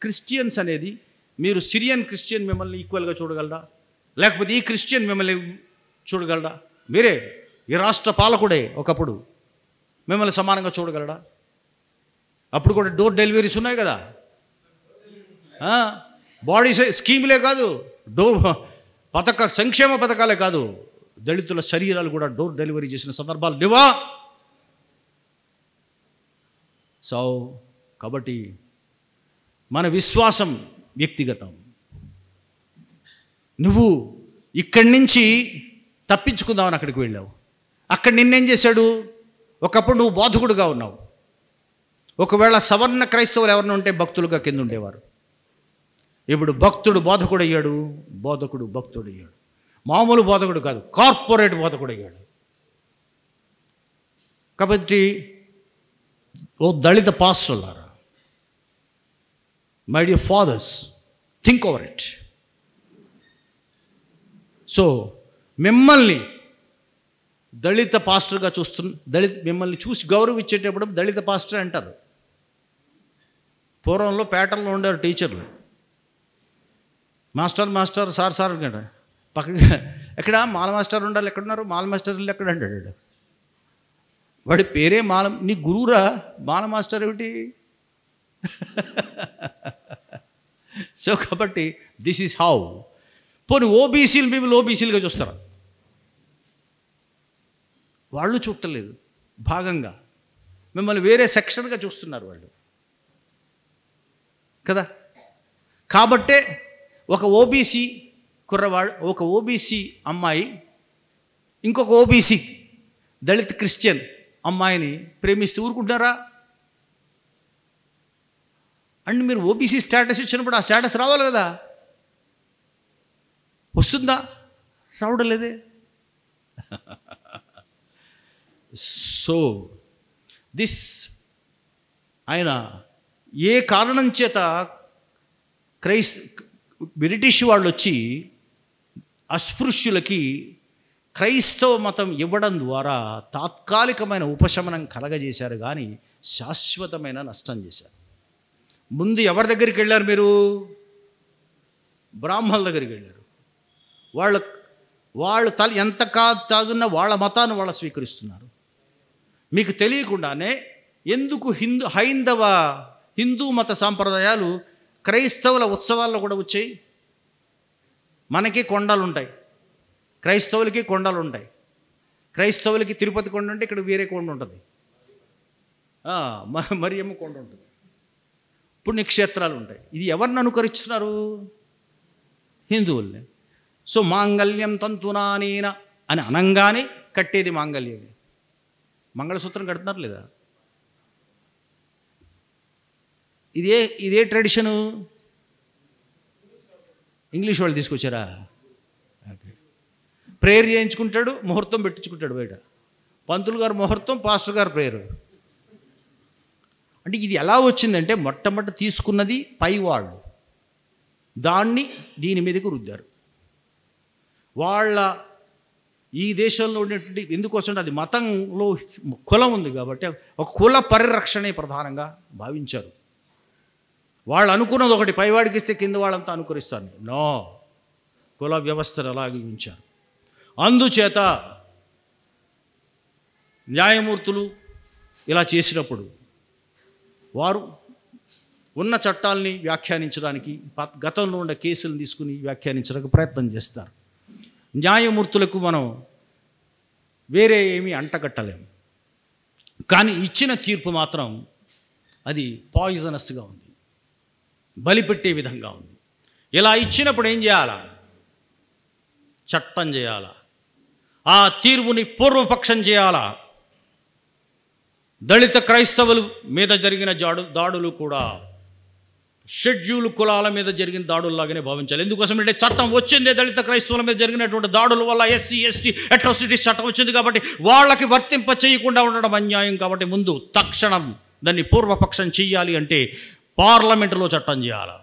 Christians అనేది మీరు Syrian Christian మిమ్మల్ని ఈక్వల్గా చూడగలరా? లేకపోతే ఈ క్రిస్టియన్ మిమ్మల్ని చూడగలరా? మీరే ఈ రాష్ట్ర పాలకుడే ఒకప్పుడు మిమ్మల్ని సమానంగా చూడగలడా? అప్పుడు కూడా డోర్ డెలివరీస్ ఉన్నాయి కదా, బాడీ స్కీములే కాదు, సంక్షేమ పథకాలే కాదు, దళితుల శరీరాలు కూడా డోర్ డెలివరీ చేసిన సందర్భాలు లేవా? సో కాబట్టి మన విశ్వాసం వ్యక్తిగతం. నువ్వు ఇక్కడి నుంచి తప్పించుకుందామని అక్కడికి వెళ్ళావు. అక్కడ నిన్నేం చేశాడు? ఒకప్పుడు నువ్వు బోధకుడుగా ఉన్నావు. ఒకవేళ సవర్ణ క్రైస్తవులు ఎవరిని ఉంటే భక్తులుగా కింద ఉండేవారు. ఇప్పుడు భక్తుడు బోధకుడు అయ్యాడు, బోధకుడు భక్తుడు అయ్యాడు. మామూలు బోధకుడు కాదు, కార్పొరేట్ బోధకుడు అయ్యాడు. కాబట్టి ఓ దళిత పాస్టర్లారా, my dear fathers, think over it. So మిమ్మల్ని దళిత పాస్టర్గా మిమ్మల్ని చూసి గౌరవించేటప్పుడు దళిత పాస్టర్ అంటారు. పూర్వంలో పేటల్లో ఉండేవారు టీచర్లు, మాస్టర్ సార్ అంటాడు. పక్కన ఎక్కడ మాల మాస్టర్ ఉండాలి, ఎక్కడున్నారు మాల మాస్టర్ ఎక్కడ అంటాడు. వాడి పేరే మాల. నీ గురువురా మాల మాస్టర్ ఏమిటి? సో కాబట్టి దిస్ ఈజ్ హౌ. పోనీ ఓబీసీలు మిమ్మల్ని ఓబీసీలుగా చూస్తారా? వాళ్ళు చూడలేదు, భాగంగా మిమ్మల్ని వేరే సెక్షన్గా చూస్తున్నారు వాళ్ళు కదా. కాబట్టే ఒక ఓబీసీ కుర్రవాడు, ఒక ఓబీసీ అమ్మాయి ఇంకొక ఓబీసీ దళిత క్రిస్టియన్ అమ్మాయిని ప్రేమిస్తే ఊరుకుంటారా? అండ్ మీరు ఓబీసీ స్టేటస్ ఇచ్చినప్పుడు ఆ స్టేటస్ రావాలి కదా. వస్తుందా? రావడం లేదే. సో దిస్ ఆయన ఏ కారణం చేత బ్రిటిష్ వాళ్ళు వచ్చి అస్పృశ్యులకి క్రైస్తవ మతం ఇవ్వడం ద్వారా తాత్కాలికమైన ఉపశమనం కలగజేశారు, కానీ శాశ్వతమైన నష్టం చేశారు. ముందు ఎవరి దగ్గరికి వెళ్ళారు మీరు? బ్రాహ్మణుల దగ్గరికి వెళ్ళారు. వాళ్ళు ఎంత కాదున్న వాళ్ళ మతాన్ని వాళ్ళు స్వీకరిస్తున్నారు. మీకు తెలియకుండానే ఎందుకు హిందూ మత సాంప్రదాయాలు క్రైస్తవుల ఉత్సవాల్లో కూడా వచ్చాయి. మనకి కొండలు ఉంటాయి, క్రైస్తవులకి కొండలు ఉంటాయి. క్రైస్తవులకి తిరుపతి కొండ ఉంటే ఇక్కడ వేరే కొండ ఉంటుంది, మరియమ్మ కొండ ఉంటుంది, పుణ్యక్షేత్రాలు ఉంటాయి. ఇది ఎవరిని అనుకరిస్తున్నారు? హిందువుల్ని. సో మాంగళ్యం తంతునానేన అని అనంగానే కట్టేది మాంగళ్యమే. మంగళసూత్రం కడుతున్నారు లేదా? ఇదే ట్రెడిషను ఇంగ్లీష్ వాళ్ళు తీసుకొచ్చారా? ఓకే. ప్రేయర్ చేయించుకుంటాడు, ముహూర్తం పెట్టించుకుంటాడు బయట. పంతులు గారు ముహూర్తం, పాస్టర్ గారు ప్రేయర్. అంటే ఇది ఎలా వచ్చిందంటే మొట్టమొదటి తీసుకున్నది పై వాళ్ళు, దాన్ని దీని మీదకి రుద్దారు. వాళ్ళ ఈ దేశంలో ఉండేటువంటి ఎందుకోసం అది మతంలో కులం ఉంది కాబట్టి ఒక కుల పరిరక్షణే ప్రధానంగా భావించారు. వాళ్ళు అనుకున్నది ఒకటి, పైవాడికి ఇస్తే కింద వాళ్ళంతా అనుకరిస్తారు. నో, కుల వ్యవస్థను అలాగే ఉంచారు. అందుచేత న్యాయమూర్తులు ఇలా చేసినప్పుడు వారు ఉన్న చట్టాలని వ్యాఖ్యానించడానికి, గతంలో ఉన్న కేసులను తీసుకుని వ్యాఖ్యానించడానికి ప్రయత్నం చేస్తారు. న్యాయమూర్తులకు మనం వేరే ఏమీ అంటగట్టలేము, కానీ ఇచ్చిన తీర్పు మాత్రం అది పాయిజనస్గా ఉంది, బలిపెట్టే విధంగా ఉంది. ఇలా ఇచ్చినప్పుడు ఏం చేయాలా? చట్టం చేయాలా? ఆ తీర్పుని పూర్వపక్షం చేయాలా? దళిత క్రైస్తవుల మీద జరిగిన దాడులు కూడా షెడ్యూల్ కులాల మీద జరిగిన దాడుల్లాగానే భావించాలి. ఎందుకోసం అంటే చట్టం వచ్చిందే దళిత క్రైస్తవుల మీద జరిగినటువంటి దాడుల వల్ల ఎస్సీ ఎస్టీ అట్రాసిటీస్ చట్టం వచ్చింది కాబట్టి వాళ్ళకి వర్తింప చేయకుండా ఉండడం అన్యాయం. కాబట్టి ముందు తక్షణం దాన్ని పూర్వపక్షం చెయ్యాలి అంటే పార్లమెంటులో చట్టం చేయాలి.